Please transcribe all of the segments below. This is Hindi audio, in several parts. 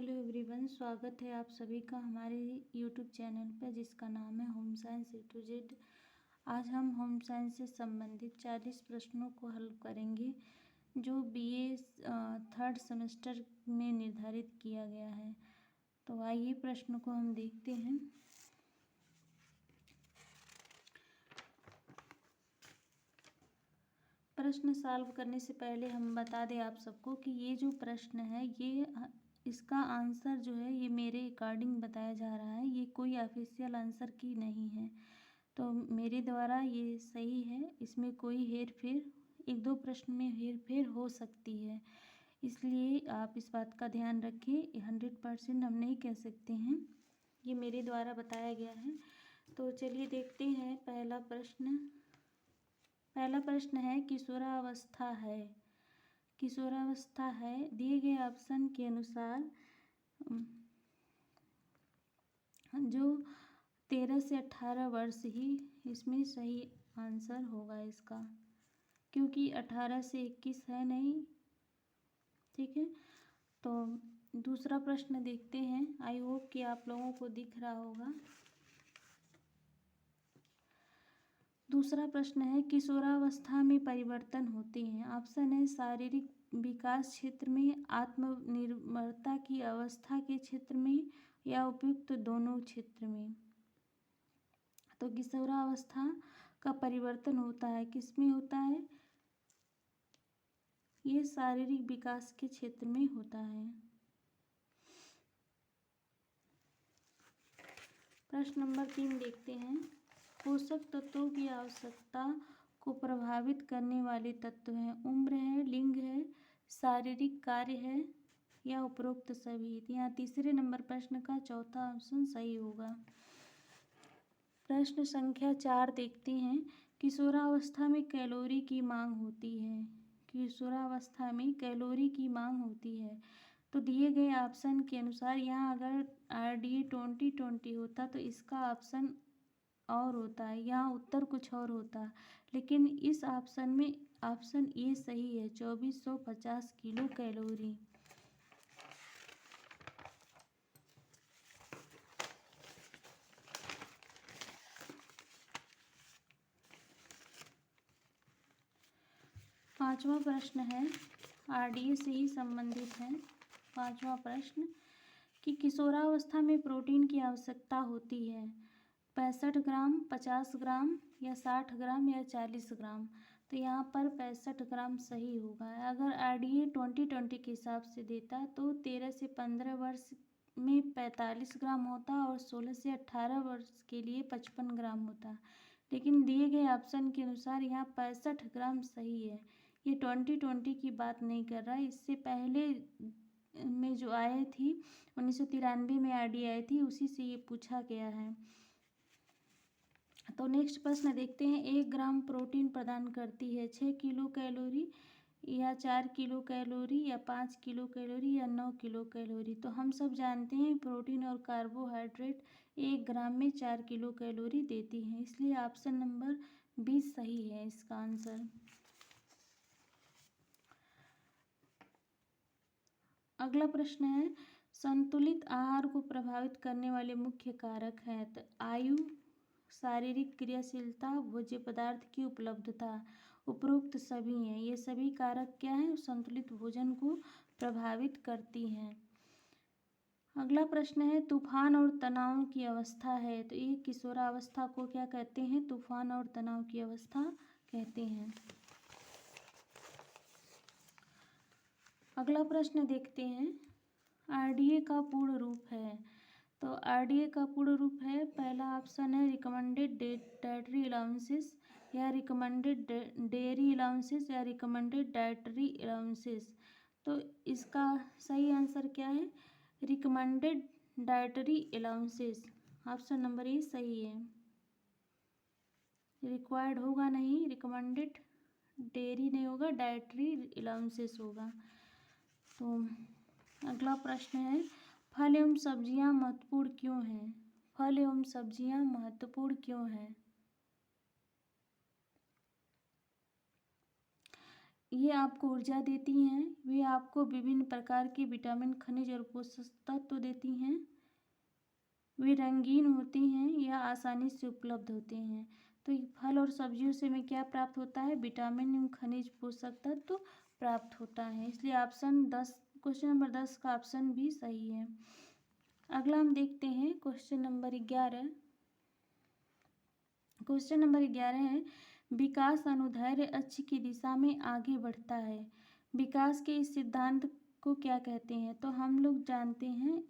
हेलो एवरीवन, स्वागत है आप सभी का हमारे यूट्यूब चैनल पर जिसका नाम है home science A to Z। आज हम होम साइंस से संबंधित 40 प्रश्नों को हल करेंगे जो BA थर्ड सेमेस्टर में निर्धारित किया गया है। तो आइए प्रश्न को हम देखते हैं। प्रश्न सॉल्व करने से पहले हम बता दें आप सबको कि ये जो प्रश्न है इसका आंसर जो है ये मेरे अकॉर्डिंग बताया जा रहा है, ये कोई ऑफिशियल आंसर की नहीं है। तो मेरे द्वारा ये सही है, इसमें कोई हेर फेर, एक दो प्रश्न में हेर फेर हो सकती है, इसलिए आप इस बात का ध्यान रखें। 100% हम नहीं कह सकते हैं, ये मेरे द्वारा बताया गया है। तो चलिए देखते हैं पहला प्रश्न है किशोरावस्था है दिए गए ऑप्शन के अनुसार जो 13 से 18 वर्ष ही इसमें सही आंसर होगा इसका, क्योंकि 18 से 21 है नहीं। ठीक है, तो दूसरा प्रश्न देखते हैं। आई होप कि आप लोगों को दिख रहा होगा। दूसरा प्रश्न है किशोरावस्था में परिवर्तन होते हैं। ऑप्शन है शारीरिक विकास क्षेत्र में, आत्मनिर्भरता की अवस्था के क्षेत्र में, या उपयुक्त दोनों क्षेत्र में। तो किशोरावस्था का परिवर्तन होता है, किस में होता है? ये शारीरिक विकास के क्षेत्र में होता है। प्रश्न नंबर 3 देखते हैं। पोषक तत्वों की आवश्यकता को प्रभावित करने वाले तत्व हैं। उम्र है, लिंग है, शारीरिक कार्य है, या उपरोक्त सभी। यहाँ तीसरे नंबर प्रश्न का चौथा ऑप्शन सही होगा। प्रश्न संख्या 4 देखते हैं। किशोरावस्था में कैलोरी की मांग होती है। किशोरावस्था में कैलोरी की मांग होती है। तो दिए गए ऑप्शन के अनुसार यहाँ अगर RDA 2020 होता तो इसका ऑप्शन और होता है, यहाँ उत्तर कुछ और होता, लेकिन इस ऑप्शन में ऑप्शन ए सही है, 2450 किलो कैलोरी। पांचवा प्रश्न है, RDA से ही संबंधित है। पांचवा प्रश्न कि किशोरावस्था में प्रोटीन की आवश्यकता होती है 65 ग्राम, 50 ग्राम, या 60 ग्राम, या 40 ग्राम। तो यहाँ पर 65 ग्राम सही होगा। अगर RDA 2020 के हिसाब से देता तो 13 से 15 वर्ष में 45 ग्राम होता और 16 से 18 वर्ष के लिए 55 ग्राम होता, लेकिन दिए गए ऑप्शन के अनुसार यहाँ 65 ग्राम सही है। ये 2020 की बात नहीं कर रहा है, इससे पहले में जो आए थी 1993 में RDA आई थी, उसी से ये पूछा गया है। तो नेक्स्ट प्रश्न देखते हैं। 1 ग्राम प्रोटीन प्रदान करती है 6 किलो कैलोरी, या 4 किलो कैलोरी, या 5 किलो कैलोरी, या 9 किलो कैलोरी। तो हम सब जानते हैं प्रोटीन और कार्बोहाइड्रेट 1 ग्राम में 4 किलो कैलोरी देती हैं, इसलिए ऑप्शन नंबर 20 सही है इसका आंसर। अगला प्रश्न है संतुलित आहार को प्रभावित करने वाले मुख्य कारक हैं। तो आयु, शारीरिक क्रियाशीलता, भोज्य पदार्थ की उपलब्धता, उपरोक्त सभी हैं। ये सभी कारक क्या हैं? संतुलित भोजन को प्रभावित करती हैं। अगला प्रश्न है तूफान और तनाव की अवस्था है। तो ये किशोरावस्था को क्या कहते हैं? तूफान और तनाव की अवस्था कहते हैं। अगला प्रश्न देखते हैं। RDA का पूर्ण रूप है। तो RDA का पूर्ण रूप है, पहला ऑप्शन है रिकमेंडेड डाइटरी अलाउंसेस, या रिकमेंडेड डेयरी अलाउंसेस, या रिकमेंडेड डाइटरी अलाउंसेस। तो इसका सही आंसर क्या है? Recommended dietary allowances. Option number A सही है। रिक्वायर्ड होगा नहीं, रिकमेंडेड डेयरी नहीं होगा, डाइटरी अलाउंसेस होगा। तो अगला प्रश्न है फल एवं सब्जियां महत्वपूर्ण क्यों हैं? फल एवं सब्जियां महत्वपूर्ण क्यों हैं? ये आपको ऊर्जा देती हैं, वे आपको विभिन्न प्रकार के विटामिन, खनिज और पोषक तत्व देती हैं, वे रंगीन होती हैं या आसानी से उपलब्ध होते हैं। तो ये फल और सब्जियों से हमें क्या प्राप्त होता है? विटामिन एवं खनिज पोषक तत्व प्राप्त होता है। इसलिए क्वेश्चन नंबर 10 का ऑप्शन भी सही है। अगला हम देखते हैं क्वेश्चन नंबर 11। क्वेश्चन नंबर 11 है, विकास अनुदैर्ध्य अक्ष की दिशा में आगे बढ़ता है। विकास के इस सिद्धांत को क्या कहते हैं? तो हम लोग जानते हैं,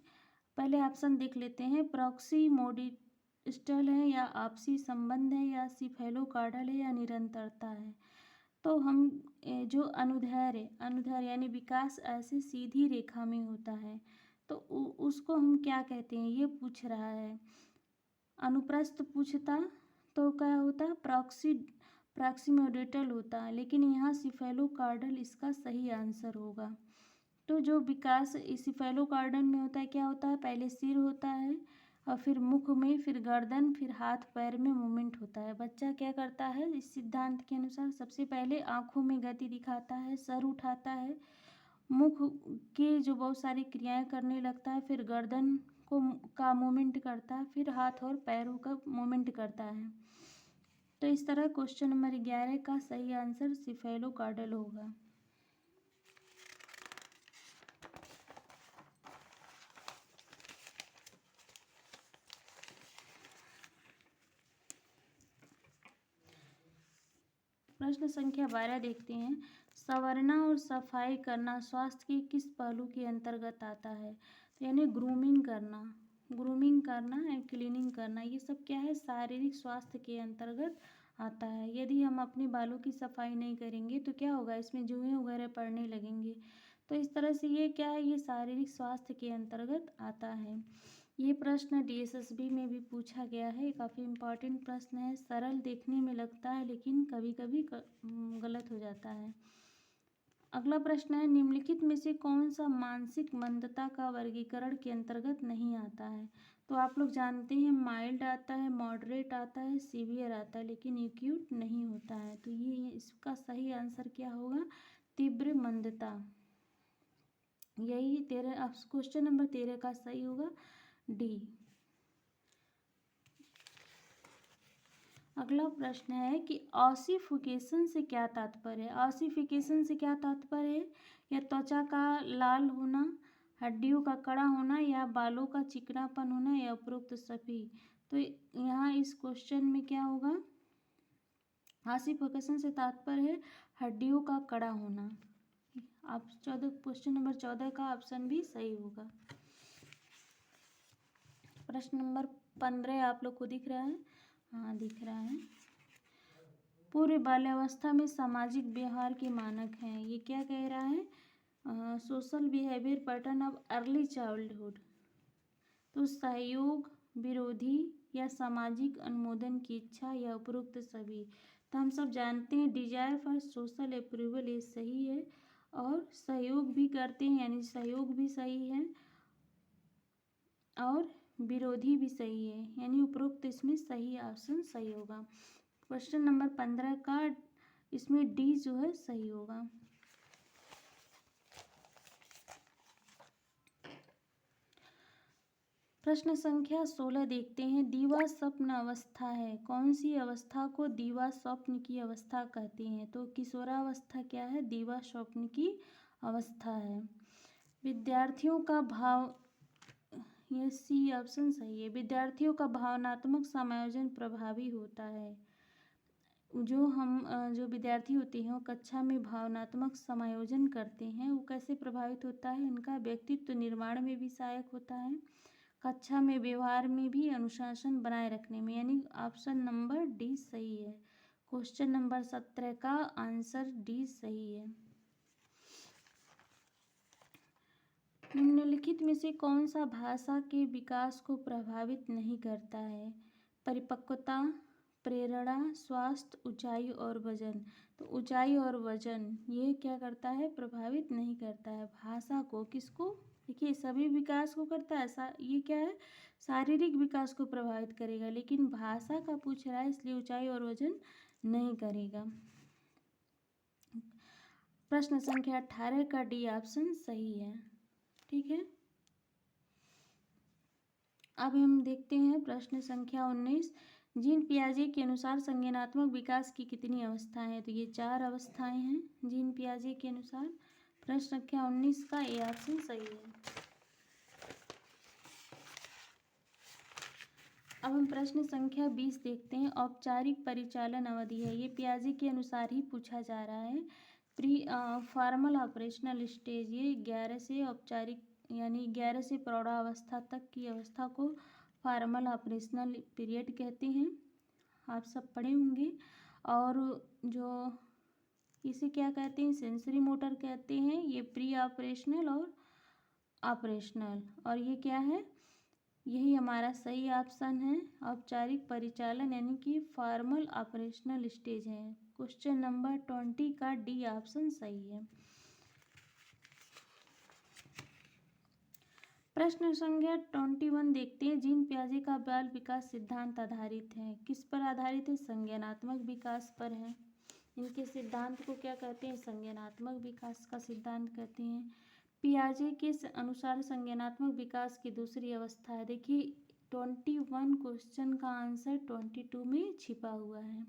पहले ऑप्शन देख लेते हैं। प्रॉक्सिमोडिस्टल है या आपसी संबंध है या सिफेलोकार्डल है या निरंतरता है। तो हम जो अनुदैर्ध्य यानी विकास ऐसे सीधी रेखा में होता है, तो उसको हम क्या कहते हैं, ये पूछ रहा है। अनुप्रस्थ पूछता तो क्या होता? प्रॉक्सिमोडिस्टल होता, लेकिन यहाँ सिफेलोकार्डल इसका सही आंसर होगा। तो जो विकास सिफेलोकार्डल में होता है, क्या होता है? पहले सिर होता है और फिर मुख में, फिर गर्दन, फिर हाथ पैर में मूवमेंट होता है। बच्चा क्या करता है इस सिद्धांत के अनुसार? सबसे पहले आँखों में गति दिखाता है, सर उठाता है, मुख की जो बहुत सारी क्रियाएं करने लगता है, फिर गर्दन का मूवमेंट करता है, फिर हाथ और पैरों का मूवमेंट करता है। तो इस तरह क्वेश्चन नंबर 11 का सही आंसर सिफेलोकार्डल होगा। प्रश्न संख्या 12 देखते हैं। संवरना और सफाई करना स्वास्थ्य के किस पहलू के अंतर्गत आता है? तो यानी ग्रूमिंग करना एंड क्लीनिंग करना, ये सब क्या है? शारीरिक स्वास्थ्य के अंतर्गत आता है। यदि हम अपने बालों की सफाई नहीं करेंगे तो क्या होगा? इसमें जुएं वगैरह पड़ने लगेंगे। तो इस तरह से ये क्या है? ये शारीरिक स्वास्थ्य के अंतर्गत आता है। ये प्रश्न DSSB में भी पूछा गया है, काफ़ी इम्पॉर्टेंट प्रश्न है। सरल देखने में लगता है लेकिन कभी कभी गलत हो जाता है। अगला प्रश्न है, निम्नलिखित में से कौन सा मानसिक मंदता का वर्गीकरण के अंतर्गत नहीं आता है? तो आप लोग जानते हैं माइल्ड आता है, मॉडरेट आता है, सीवियर आता है, लेकिन एक्यूट नहीं होता है। तो ये इसका सही आंसर क्या होगा? तीव्र मंदता। यही क्वेश्चन नंबर 13 का सही होगा डी। अगला प्रश्न है कि ऑसिफिकेशन से क्या तात्पर्य है? ऑसिफिकेशन से क्या तात्पर्य है? या त्वचा का लाल होना, हड्डियों का कड़ा होना, या बालों का चिकनापन होना, या उपरोक्त सभी। तो यहाँ इस क्वेश्चन में क्या होगा? ऑसिफिकेशन से तात्पर्य है हड्डियों का कड़ा होना। आप क्वेश्चन नंबर 14 का ऑप्शन भी सही होगा। प्रश्न नंबर 15 आप लोग को दिख रहा है? हाँ, दिख रहा है। पूर्व बाल्यावस्था में सामाजिक व्यवहार के मानक हैं। ये क्या कह रहा है? Social behaviour pattern of early childhood. तो सहयोग, विरोधी, या सामाजिक अनुमोदन की इच्छा, या उपरोक्त सभी। तो हम सब जानते हैं डिजायर फॉर सोशल अप्रूवल ये सही है, और सहयोग भी करते हैं यानी सहयोग भी सही है, और विरोधी भी सही है, यानी उपरोक्त इसमें सही ऑप्शन सही होगा। क्वेश्चन नंबर 15 का इसमें डी जो है सही होगा। प्रश्न संख्या 16 देखते हैं। दीवा स्वप्न अवस्था है। कौन सी अवस्था को दीवा स्वप्न की अवस्था कहते हैं? तो किशोरावस्था क्या है? दीवा स्वप्न की अवस्था है। विद्यार्थियों का भाव, ये सी ऑप्शन सही है। विद्यार्थियों का भावनात्मक समायोजन प्रभावी होता है। जो विद्यार्थी होते हैं वो कक्षा में भावनात्मक समायोजन करते हैं, वो कैसे प्रभावित होता है? इनका व्यक्तित्व निर्माण में भी सहायक होता है, कक्षा में व्यवहार में भी, अनुशासन बनाए रखने में, यानी ऑप्शन नंबर डी सही है। क्वेश्चन नंबर 17 का आंसर डी सही है। निम्नलिखित में से कौन सा भाषा के विकास को प्रभावित नहीं करता है? परिपक्वता, प्रेरणा, स्वास्थ्य, ऊंचाई और वजन। तो ऊंचाई और वजन ये क्या करता है? प्रभावित नहीं करता है भाषा को। किसको? देखिए सभी विकास को करता है, ये क्या है? शारीरिक विकास को प्रभावित करेगा, लेकिन भाषा का पूछ रहा है इसलिए ऊंचाई और वजन नहीं करेगा। प्रश्न संख्या 18 का डी ऑप्शन सही है। ठीक है, अब हम देखते हैं प्रश्न संख्या 19। जीन पियाजे के अनुसार संज्ञानात्मक विकास की कितनी अवस्थाएं हैं? तो ये 4 अवस्थाएं हैं जीन पियाजे के अनुसार। प्रश्न संख्या 19 का ए ऑप्शन सही है। अब हम प्रश्न संख्या 20 देखते हैं। औपचारिक परिचालन अवधि है, ये पियाजे के अनुसार ही पूछा जा रहा है। प्री फॉर्मल ऑपरेशनल स्टेज, ये 11 से औपचारिक यानी 11 से प्रौढ़ावस्था तक की अवस्था को फॉर्मल ऑपरेशनल पीरियड कहते हैं, आप सब पढ़े होंगे। और जो इसे क्या कहते हैं, सेंसरी मोटर कहते हैं, ये प्री ऑपरेशनल और ऑपरेशनल। और ये क्या है, यही हमारा सही ऑप्शन है, औपचारिक परिचालन यानी कि फॉर्मल ऑपरेशनल स्टेज है। क्वेश्चन नंबर 20 का डी ऑप्शन सही है। प्रश्न संख्या 21 देखते हैं। जीन पियाजे का बाल विकास सिद्धांत आधारित है, किस पर आधारित है? संज्ञानात्मक विकास पर है। इनके सिद्धांत को क्या कहते हैं? संज्ञानात्मक विकास का सिद्धांत कहते हैं। पियाजे के अनुसार संज्ञानात्मक विकास की दूसरी अवस्था है। देखिए 21 क्वेश्चन का आंसर 22 में छिपा हुआ है।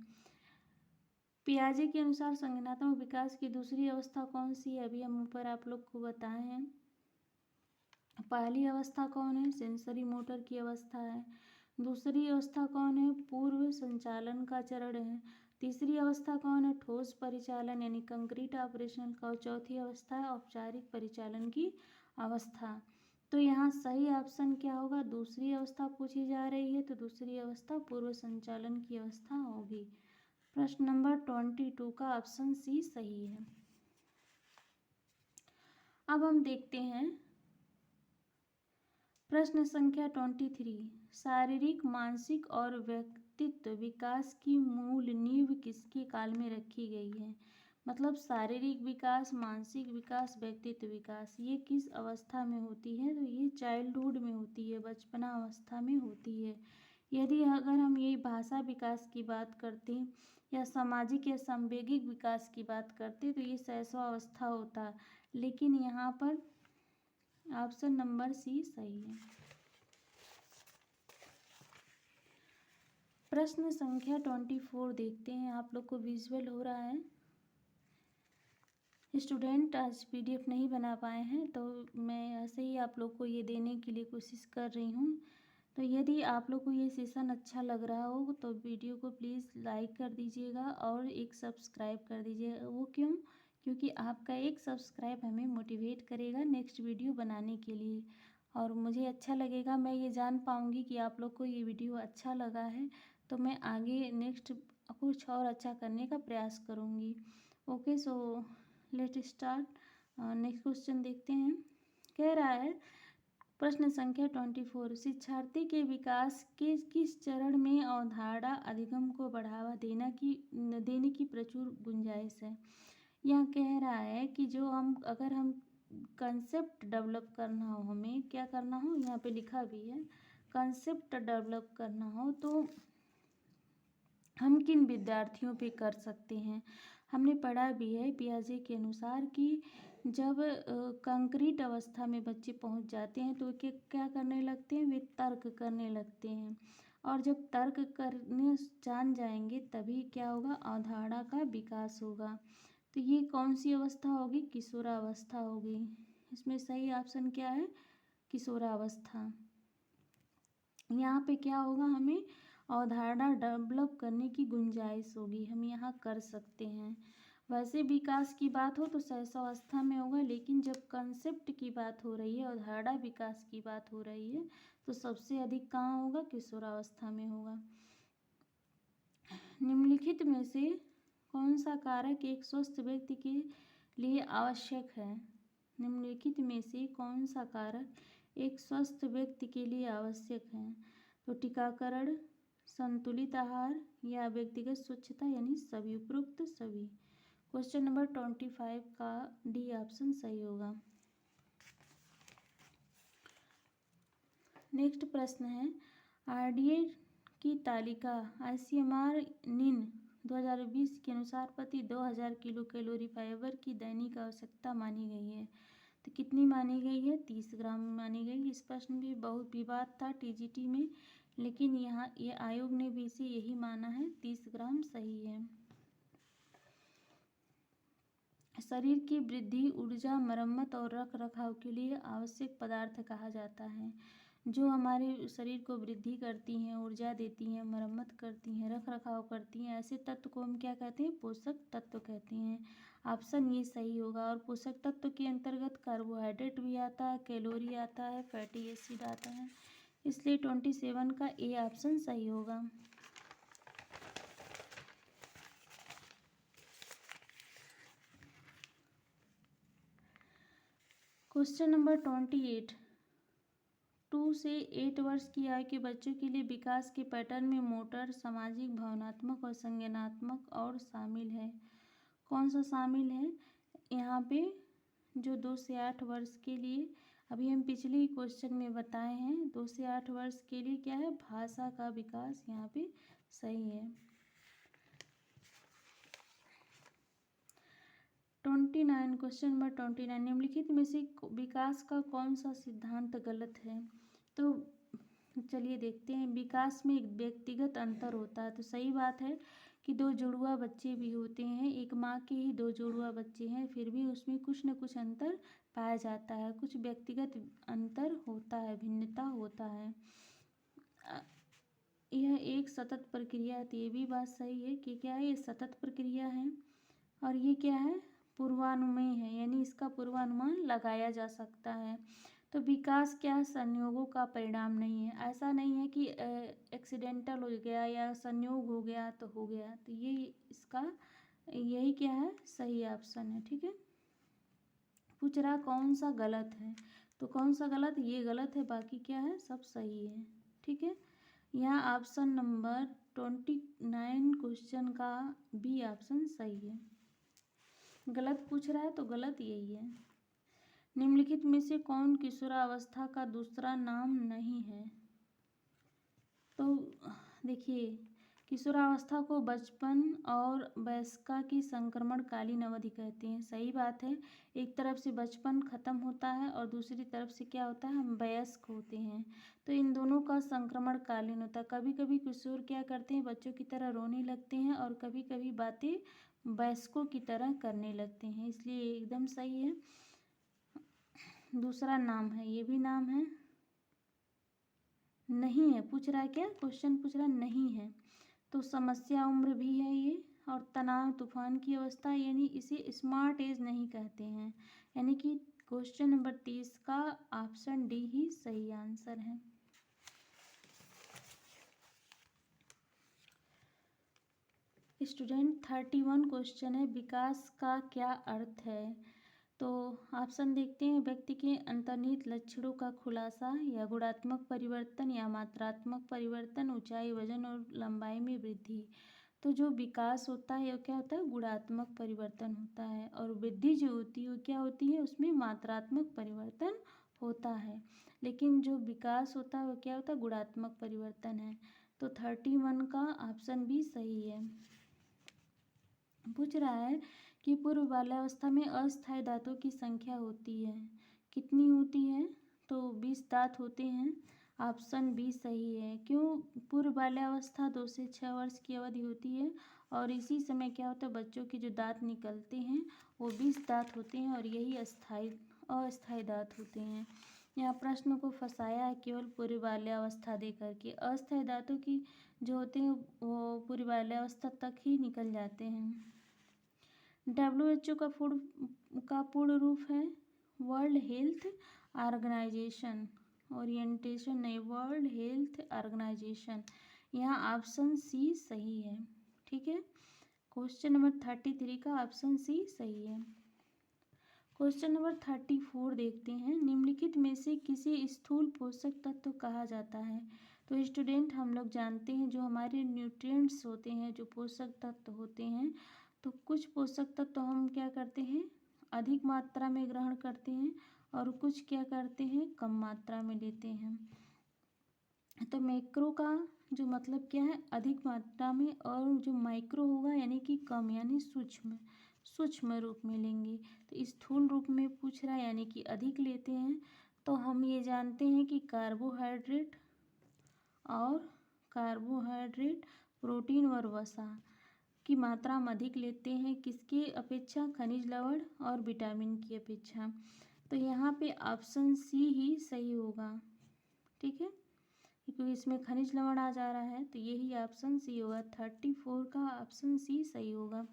पियाजे के अनुसार संज्ञानात्मक विकास की दूसरी अवस्था कौन सी है? अभी हम ऊपर आप लोग को बताए हैं। पहली अवस्था कौन है? सेंसरी मोटर की अवस्था है। दूसरी अवस्था कौन है? पूर्व संचालन का चरण है। तीसरी अवस्था कौन है? ठोस परिचालन यानी कंक्रीट ऑपरेशन का। और चौथी अवस्था है औपचारिक परिचालन की अवस्था। तो यहाँ सही ऑप्शन क्या होगा? दूसरी अवस्था पूछी जा रही है, तो दूसरी अवस्था पूर्व संचालन की अवस्था होगी। प्रश्न नंबर 22 का ऑप्शन सी सही है। अब हम देखते हैं प्रश्न संख्या 23। शारीरिक, मानसिक और व्यक्तित्व विकास की मूल नींव किसके काल में रखी गई है? मतलब शारीरिक विकास, मानसिक विकास, व्यक्तित्व विकास, ये किस अवस्था में होती है? तो ये चाइल्डहुड में होती है, बचपना अवस्था में होती है। यदि अगर हम यही भाषा विकास की बात करते हैं या सामाजिक या सांवेगिक विकास की बात करते तो ये शैशव अवस्था होता, लेकिन यहाँ पर ऑप्शन नंबर सी सही है। प्रश्न संख्या 24 देखते हैं। आप लोग को विजुअल हो रहा है। स्टूडेंट आज पीडीएफ नहीं बना पाए हैं, तो मैं ऐसे ही आप लोग को ये देने के लिए कोशिश कर रही हूँ। तो यदि आप लोग को ये सेशन अच्छा लग रहा हो तो वीडियो को प्लीज़ लाइक कर दीजिएगा और एक सब्सक्राइब कर दीजिएगा। वो क्यों? क्योंकि आपका एक सब्सक्राइब हमें मोटिवेट करेगा नेक्स्ट वीडियो बनाने के लिए, और मुझे अच्छा लगेगा, मैं ये जान पाऊँगी कि आप लोग को ये वीडियो अच्छा लगा है, तो मैं आगे नेक्स्ट कुछ और अच्छा करने का प्रयास करूँगी। Okay, so let start. Next question देखते हैं। कह रहा है प्रश्न संख्या 24। शिक्षार्थी के विकास के किस चरण में अवधारणा अधिगम को बढ़ावा देने की प्रचुर गुंजाइश है? यह कह रहा है कि जो अगर हम कंसेप्ट डेवलप करना हो, हमें क्या करना हो, यहाँ पे लिखा भी है, कंसेप्ट डेवलप करना हो तो हम किन विद्यार्थियों पे कर सकते हैं? हमने पढ़ा भी है पियाजे के अनुसार कि जब कंक्रीट अवस्था में बच्चे पहुंच जाते हैं तो क्या करने लगते हैं? वे तर्क करने लगते हैं, और जब तर्क करने जान जाएंगे तभी क्या होगा? अवधारणा का विकास होगा। तो ये कौन सी अवस्था होगी? किशोरावस्था होगी। इसमें सही ऑप्शन क्या है? किशोरावस्था। यहाँ पे क्या होगा? हमें अवधारणा डेवलप करने की गुंजाइश होगी, हम यहाँ कर सकते हैं। वैसे विकास की बात हो तो शैशवावस्था में होगा, लेकिन जब कंसेप्ट की बात हो रही है, अवधारणा विकास की बात हो रही है, तो सबसे अधिक कहाँ होगा? किशोरावस्था में होगा। निम्नलिखित में से कौन सा कारक एक स्वस्थ व्यक्ति के लिए आवश्यक है? निम्नलिखित में से कौन सा कारक एक स्वस्थ व्यक्ति के लिए आवश्यक है? तो टीकाकरण, संतुलित आहार या व्यक्तिगत स्वच्छता, यानी सभी, उपरोक्त सभी। क्वेश्चन नंबर 25 का डी ऑप्शन सही होगा। नेक्स्ट प्रश्न है, आरडीए की तालिका ICMR निम्न 2020 के अनुसार प्रति 2000 किलो कैलोरी फाइबर की दैनिक आवश्यकता मानी गई है। तो कितनी मानी गई है? 30 ग्राम मानी गई। इस प्रश्न में बहुत विवाद था टीजीटी में, लेकिन यहाँ ये आयोग ने भी इसे यही माना है, 30 ग्राम सही है। शरीर की वृद्धि, ऊर्जा, मरम्मत और रख रखाव के लिए आवश्यक पदार्थ कहा जाता है। जो हमारे शरीर को वृद्धि करती हैं, ऊर्जा देती हैं, मरम्मत करती हैं, रख रखाव करती हैं, ऐसे तत्व को हम क्या कहते हैं? पोषक तत्व कहते हैं। ऑप्शन ये सही होगा। और पोषक तत्व के अंतर्गत कार्बोहाइड्रेट भी आता है, कैलोरी आता है, फैटी एसिड आता है, इसलिए 27 का ए ऑप्शन सही होगा। क्वेश्चन नंबर 28, 2 से 8 वर्ष की आयु के बच्चों के लिए विकास के पैटर्न में मोटर, सामाजिक, भावनात्मक और संज्ञानात्मक और शामिल है। कौन सा शामिल है? यहाँ पे जो 2 से 8 वर्ष के लिए, अभी हम पिछले ही क्वेश्चन में बताए हैं, 2 से 8 वर्ष के लिए क्या है? भाषा का विकास यहाँ पे सही है। 29, क्वेश्चन नंबर 29, निम्नलिखित में से विकास का कौन सा सिद्धांत गलत है? तो चलिए देखते हैं। विकास में एक व्यक्तिगत अंतर होता है, तो सही बात है कि 2 जुड़वा बच्चे भी होते हैं, एक माँ के ही 2 जुड़वा बच्चे हैं, फिर भी उसमें कुछ न कुछ अंतर पाया जाता है, कुछ व्यक्तिगत अंतर होता है, भिन्नता होता है। यह एक सतत प्रक्रिया है, तो ये भी बात सही है कि क्या है? ये सतत प्रक्रिया है। और ये क्या है? पूर्वानुमेय है, यानी इसका पूर्वानुमान लगाया जा सकता है। तो विकास क्या है? संयोगों का परिणाम नहीं है। ऐसा नहीं है कि एक्सीडेंटल हो गया या संयोग हो गया तो हो गया, तो ये इसका यही क्या है? सही ऑप्शन है। ठीक है, पूछ रहा कौन सा गलत है, तो कौन सा गलत? ये गलत है, बाकी क्या है? सब सही है। ठीक है, यहाँ ऑप्शन नंबर 29 क्वेश्चन का बी ऑप्शन सही है। गलत पूछ रहा है तो गलत यही है। निम्नलिखित में से कौन किशोरावस्था का दूसरा नाम नहीं है? तो देखिए, किशोरावस्था को बचपन और वयस्का की संक्रमणकालीन अवधि कहते हैं। सही बात है, एक तरफ से बचपन खत्म होता है और दूसरी तरफ से क्या होता है? हम वयस्क होते हैं, तो इन दोनों का संक्रमणकालीन होता है। कभी कभी किशोर क्या करते हैं? बच्चों की तरह रोने लगते हैं और कभी कभी बातें वयस्कों की तरह करने लगते हैं, इसलिए एकदम सही है। दूसरा नाम है, ये भी नाम है, नहीं है। पूछ रहा है क्या? क्वेश्चन पूछ रहा है नहीं है, तो समस्या उम्र भी है ये, और तनाव तूफान की अवस्था, यानी इसे स्मार्ट एज नहीं कहते हैं, यानी कि क्वेश्चन नंबर 30 का ऑप्शन डी ही सही आंसर है। स्टूडेंट 31 क्वेश्चन है, विकास का क्या अर्थ है? तो ऑप्शन देखते हैं। व्यक्ति के अंतर्निहित लक्षणों का खुलासा, या गुणात्मक परिवर्तन, या मात्रात्मक परिवर्तन, ऊंचाई, वजन और लंबाई में वृद्धि। तो जो विकास होता है वो क्या होता है? गुणात्मक परिवर्तन होता है, और वृद्धि जो होती है वो क्या होती है? उसमें मात्रात्मक परिवर्तन होता है। लेकिन जो विकास होता है वो क्या होता है? गुणात्मक परिवर्तन है। तो 31 का ऑप्शन भी सही है। पूछ रहा है कि पूर्व बाल्यावस्था में अस्थायी दांतों की संख्या होती है, कितनी होती है? तो 20 दांत होते हैं, ऑप्शन बी सही है। क्यों? पूर्व बाल्यावस्था 2 से 6 वर्ष की अवधि होती है, और इसी समय क्या होता है? बच्चों के जो दांत निकलते हैं वो 20 दांत होते हैं, और यही अस्थायी दांत होते हैं। यहाँ प्रश्न को फंसाया है केवल पूर्व बाल्यावस्था दे करके। अस्थायी दांतों की जो होते हैं वो पूर्व बाल्यावस्था तक ही निकल जाते हैं। WHO का पूर्ण रूप है वर्ल्ड हेल्थ ऑर्गेनाइजेशन, ओरिएंटेशन नहीं, वर्ल्ड हेल्थ ऑर्गेनाइजेशन। यहाँ ऑप्शन सी सही है। ठीक है, क्वेश्चन नंबर 33 का ऑप्शन सी सही है। क्वेश्चन नंबर 34 देखते हैं। निम्नलिखित में से किसे स्थूल पोषक तत्व कहा जाता है? तो स्टूडेंट, हम लोग जानते हैं जो हमारे न्यूट्रिएंट्स होते हैं, जो पोषक तत्व होते हैं, तो कुछ पोषक तत्व हम क्या करते हैं? अधिक मात्रा में ग्रहण करते हैं, और कुछ क्या करते हैं? कम मात्रा में लेते हैं। तो मैक्रो का जो मतलब क्या है, अधिक मात्रा में, और जो माइक्रो होगा यानी कि कम, यानी सूक्ष्म, सूक्ष्म रूप में लेंगे। तो स्थूल रूप में पूछ रहा है यानी कि अधिक लेते हैं। तो हम ये जानते हैं कि कार्बोहाइड्रेट, प्रोटीन और वसा की मात्रा हम अधिक लेते हैं किसके अपेक्षा, खनिज लवण और विटामिन की अपेक्षा। तो यहाँ पे ऑप्शन सी ही सही होगा, ठीक है, क्योंकि इसमें खनिज लवण आ जा रहा है, तो यही ऑप्शन सी होगा। 34 का ऑप्शन सी सही होगा।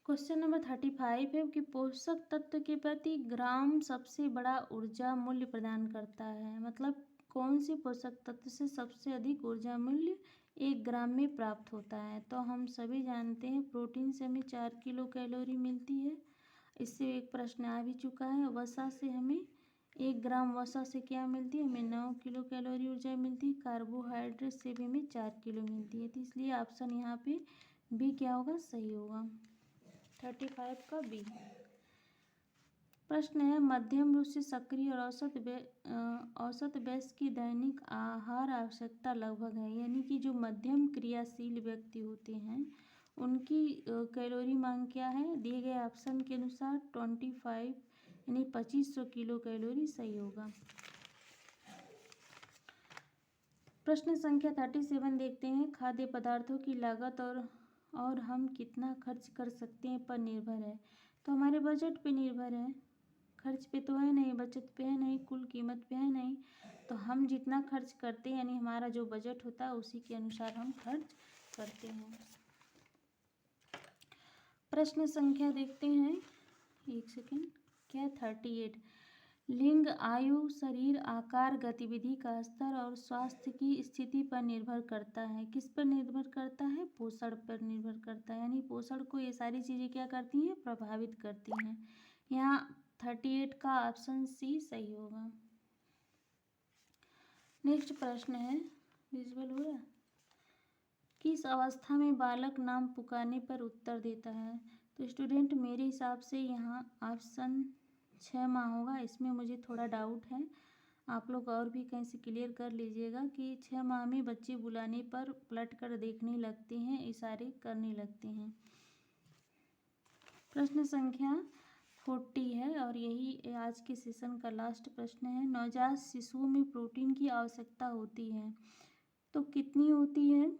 क्वेश्चन नंबर 35 है कि पोषक तत्व के प्रति ग्राम सबसे बड़ा ऊर्जा मूल्य प्रदान करता है। मतलब कौन सी पोषक तत्व से सबसे अधिक ऊर्जा मूल्य 1 ग्राम में प्राप्त होता है। तो हम सभी जानते हैं प्रोटीन से हमें 4 किलो कैलोरी मिलती है, इससे एक प्रश्न आ भी चुका है। वसा से हमें 1 ग्राम वसा से क्या मिलती है, हमें 9 किलो कैलोरी ऊर्जा मिलती है। कार्बोहाइड्रेट से भी हमें 4 किलो मिलती है। तो इसलिए ऑप्शन यहाँ पे बी क्या होगा, सही होगा। 35 का बी। प्रश्न है मध्यम रूप से सक्रिय और औसत वयस्क की दैनिक आहार आवश्यकता लगभग है। यानी कि जो मध्यम क्रियाशील व्यक्ति होते हैं उनकी कैलोरी मांग क्या है, दिए गए ऑप्शन के अनुसार 25 यानी 2500 किलो कैलोरी सही होगा। प्रश्न संख्या 37 देखते हैं। खाद्य पदार्थों की लागत और हम कितना खर्च कर सकते हैं पर निर्भर है। तो हमारे बजट पे निर्भर है, खर्च पे तो है नहीं, बचत पे है नहीं, कुल कीमत पे है नहीं। तो हम जितना खर्च करते हैं यानी हमारा जो बजट होता है उसी के अनुसार हम खर्च करते हैं। प्रश्न संख्या देखते हैं, एक सेकेंड, क्या 38। लिंग, आयु, शरीर आकार, गतिविधि का स्तर और स्वास्थ्य की स्थिति पर निर्भर करता है। किस पर निर्भर करता है, पोषण पर निर्भर करता है। यानी पोषण को ये सारी चीज़ें क्या करती हैं, प्रभावित करती हैं। यहाँ 38 का ऑप्शन सी सही होगा। नेक्स्ट प्रश्न है, विजुअल हो रहा है, किस अवस्था में बालक नाम पुकारने पर उत्तर देता है। तो स्टूडेंट मेरे हिसाब से यहाँ ऑप्शन 6 माह होगा। इसमें मुझे थोड़ा डाउट है, आप लोग और भी कहीं से क्लियर कर लीजिएगा कि 6 माह में बच्चे बुलाने पर पलट कर देखने लगते हैं, इशारे करने लगते हैं। प्रश्न संख्या 40 है और यही आज के सेशन का लास्ट प्रश्न है। नवजात शिशुओं में प्रोटीन की आवश्यकता होती है तो कितनी होती है,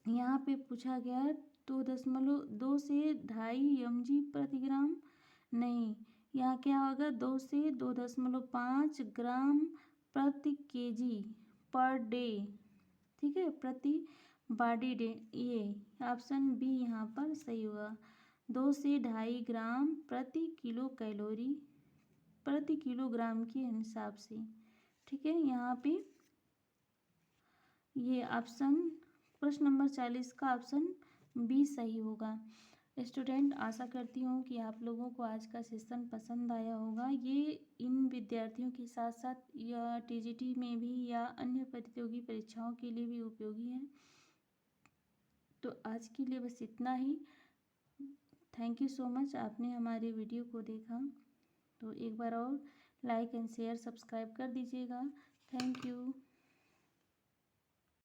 यहाँ पे पूछा गया है 2.2 से 2.5 mg प्रति ग्राम, नहीं, यहाँ क्या होगा 2 से 2.5 ग्राम प्रति केजी पर डे, ठीक है, प्रति बॉडी डे। ये ऑप्शन बी यहाँ पर सही होगा। 2 से 2.5 ग्राम प्रति किलो कैलोरी प्रति किलोग्राम के हिसाब से, ठीक है। यहाँ पे ये ऑप्शन प्रश्न नंबर 40 का ऑप्शन बी सही होगा। स्टूडेंट आशा करती हूँ कि आप लोगों को आज का सेशन पसंद आया होगा। ये इन विद्यार्थियों के साथ साथ या टीजीटी में भी या अन्य प्रतियोगी परीक्षाओं के लिए भी उपयोगी है। तो आज के लिए बस इतना ही। थैंक यू सो मच, आपने हमारे वीडियो को देखा। तो एक बार और लाइक एंड शेयर सब्सक्राइब कर दीजिएगा। Thank you.